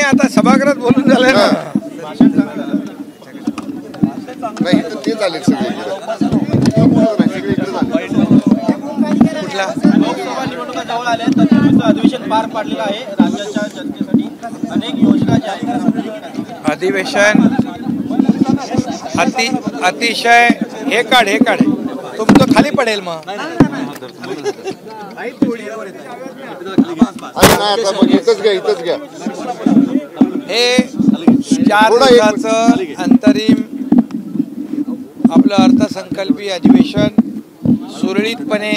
आता सभागृहात बोलून झालंय ना. नाही तर ते झाले सगळे कुठला लोकसभा निवडणुका जवळ आल्या तर अधिवेशन पार पाडलेलं आहे. राज्याच्या जनतेसाठी अनेक योजना जाहीर करण्यात अधिवेशन अतिशय हे काढ तुमचं खाली पडेल मग. आणि नाही आता मग इथंच घ्या हे 4 दिवसाचं अंतरिम आपलं अर्थसंकल्पीय अधिवेशन सुरळीतपणे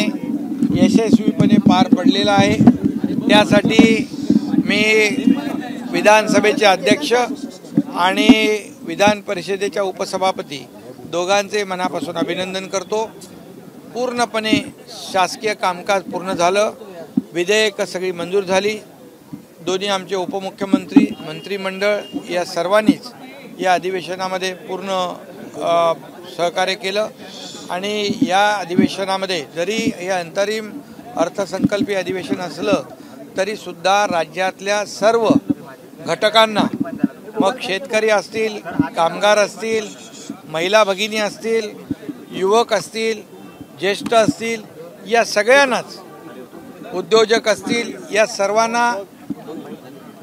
यशस्वीपणे पार पडलेलं आहे. त्यासाठी मी विधानसभेचे अध्यक्ष आणि विधान परिषदेच्या उपसभापती दोघांचे मनापासून अभिनंदन करतो. पूर्णपणे शासकीय कामकाज पूर्ण झालं. विधेयकं सगळी मंजूर झाली. दोन्ही आमचे उपमुख्यमंत्री मंत्रिमंडळ या सर्वांनीच या अधिवेशनामध्ये पूर्ण सहकार्य केलं आणि या अधिवेशनामध्ये जरी हे अंतरिम अर्थसंकल्पीय अधिवेशन असलं तरीसुद्धा राज्यातल्या सर्व घटकांना, मग शेतकरी असतील, कामगार असतील, महिला भगिनी असतील, युवक असतील, ज्येष्ठ असतील, या सगळ्यांनाच, उद्योजक असतील, या सर्वांना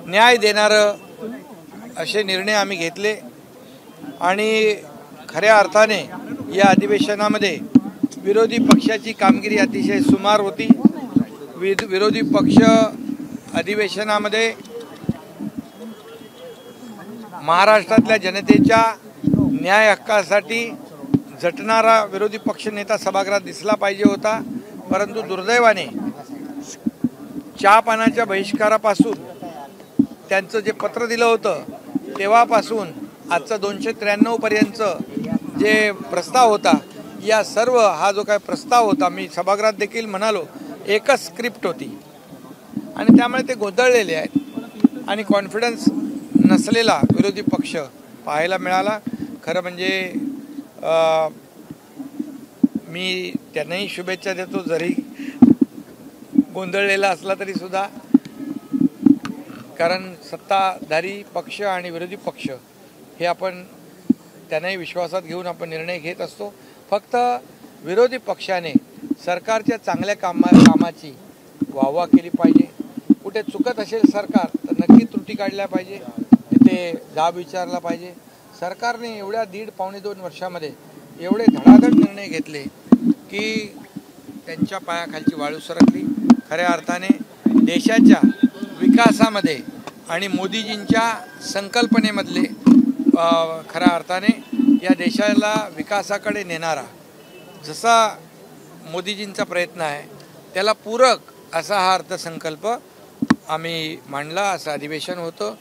न्याय देणारं असे निर्णय आम्ही घेतले. आणि खऱ्या अर्थाने या अधिवेशनामध्ये विरोधी पक्षाची कामगिरी अतिशय सुमार होती. विरोधी पक्ष अधिवेशनामध्ये महाराष्ट्रातल्या जनतेच्या न्याय हक्कासाठी झटणारा विरोधी पक्ष नेता सभागृहात दिसला पाहिजे होता. परंतु दुर्दैवाने चहा पानाच्या बहिष्कारापासून त्यांचं जे पत्र दिलं होतं तेव्हापासून आजचा 293 पर्यंत जे प्रस्ताव होता, या सर्व हा जो काय प्रस्ताव होता, मी सभागृहात देखील म्हणालो, एकच स्क्रिप्ट होती आणि त्यामुळे ते गोंधळलेले आहेत आणि कॉन्फिडन्स नसलेला विरोधी पक्ष पाहायला मिळाला. खरं म्हणजे मी त्यांनाही शुभेच्छा देतो, जरी गोंधळलेला असला तरी सुद्धा, कारण सत्ताधारी पक्ष आणि विरोधी पक्ष हे आपण त्यांनाही विश्वासात घेऊन आपण निर्णय घेत असतो. फक्त विरोधी पक्षाने सरकारच्या चांगल्या कामाची वाहवा केली पाहिजे. कुठे चुकत असेल सरकार तर नक्की त्रुटी काढल्या पाहिजे, तिथे जाब विचारला पाहिजे. सरकारने एवढ्या 1.5-2 वर्षामध्ये एवढे धडाधड निर्णय घेतले की त्यांच्या पायाखालची वाळू सरकली. खऱ्या अर्थाने देशाच्या विकासामध्ये आणि मोदीजींच्या संकल्पनेमधले खऱ्या अर्थाने या देशाला विकासाकडे नेणारा जसा मोदीजींचा प्रयत्न आहे त्याला पूरक असा हा अर्थसंकल्प आम्ही मांडला. असं अधिवेशन होतं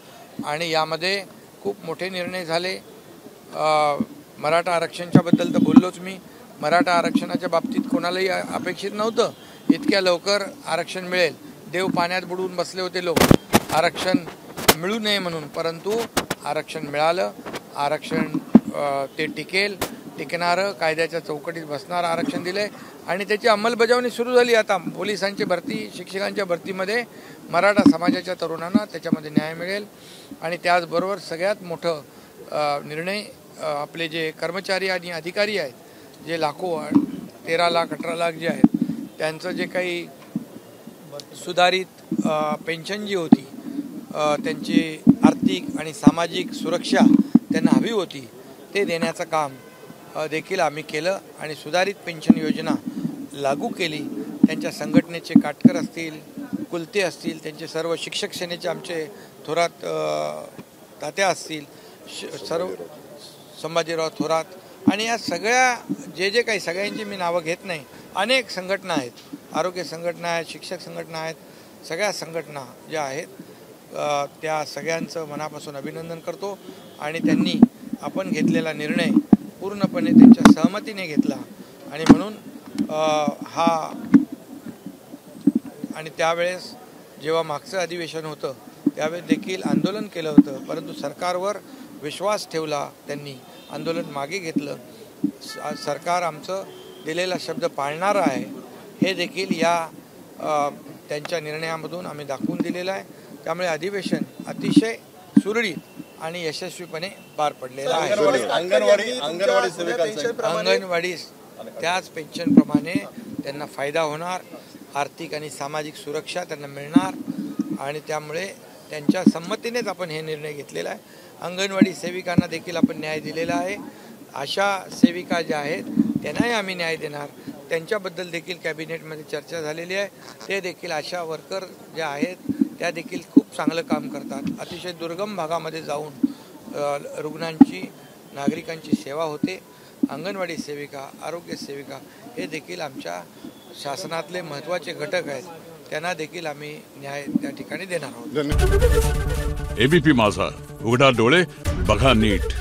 आणि यामध्ये खूप मोठे निर्णय झाले. मराठा आरक्षणाच्याबद्दल तर बोललोच मी. मराठा आरक्षणाच्या बाबतीत कोणालाही अपेक्षित नव्हतं इतक्या लवकर आरक्षण मिळेल. देव पाण्यात बुडवून बसले होते लोक आरक्षण मिळू नये म्हणून, परंतु आरक्षण मिळालं. आरक्षण ते टिकणारं, कायद्याच्या चौकटीत बसणारं आरक्षण दिलंय आणि त्याची अंमलबजावणी सुरू झाली. आता पोलिसांची भरती, शिक्षकांच्या भरतीमध्ये मराठा समाजाच्या तरुणांना त्याच्यामध्ये न्याय मिळेल. आणि त्याचबरोबर सगळ्यात मोठं निर्णय आपले जे कर्मचारी आणि अधिकारी आहेत, जे लाखो 13 लाख 18 लाख जे आहेत, त्यांचं जे काही सुधारित पेन्शन जी होती, त्यांची आर्थिक आणि सामाजिक सुरक्षा त्यांना हवी होती, ते देण्याचं काम देखील आम्ही केलं आणि सुधारित पेन्शन योजना लागू केली. त्यांच्या संघटनेचे काटकर असतील, कुलते असतील, त्यांचे सर्व शिक्षक सेनेचे आमचे थोरात तात्या असतील, सर्व संभाजीराव थोरात आणि या सगळ्या जे काही सगळ्यांची मी नावं घेत नाही, अनेक संघटना आहेत, आरोग्य संघटना आहेत, शिक्षक संघटना आहेत, सगळ्या संघटना ज्या आहेत त्या सगळ्यांचं मनापासून अभिनंदन करतो. आणि त्यांनी आपण घेतलेला निर्णय पूर्णपणे त्यांच्या सहमतीने घेतला आणि म्हणून आणि त्यावेळेस जेव्हा मागचं अधिवेशन होतं त्यावेळेस देखील आंदोलन केलं होतं, परंतु सरकारवर विश्वास ठेवला, त्यांनी आंदोलन मागे घेतलं. सरकार आमचं दिलेला शब्द पाळणारं आहे हे देखील या त्यांच्या निर्णयामधून आम्ही दाखवून दिलेलं आहे. त्यामुळे अधिवेशन अतिशय सुरळीत आणि यशस्वीपणे पार पडलेला आहे. अंगणवाडी सेविकांचा अंगणवाडी त्याच पेन्शनप्रमाणे त्यांना फायदा होणार, आर्थिक आणि सामाजिक सुरक्षा त्यांना मिळणार आणि त्यामुळे त्यांच्या संमतीनेच आपण हे निर्णय घेतलेला आहे. अंगणवाडी सेविकांना देखील आपण न्याय दिलेला आहे. अशा सेविका ज्या आहेत त्यांनाही आम्ही न्याय देणार. त्यांच्याबद्दल देखील कॅबिनेटमध्ये चर्चा झालेली आहे. ते देखील आशा वर्कर ज्या आहेत त्या देखील खूप चांगलं काम करतात. अतिशय दुर्गम भागामध्ये जाऊन रुग्णांची नागरिकांची सेवा होते. अंगणवाडी सेविका, आरोग्य सेविका हे देखील आमच्या शासनातले महत्त्वाचे घटक आहेत. त्यांना देखील आम्ही न्याय त्या ठिकाणी देणार आहोत. धन्यवाद. एबीपी माझा, उघडा डोळे बघा नीट.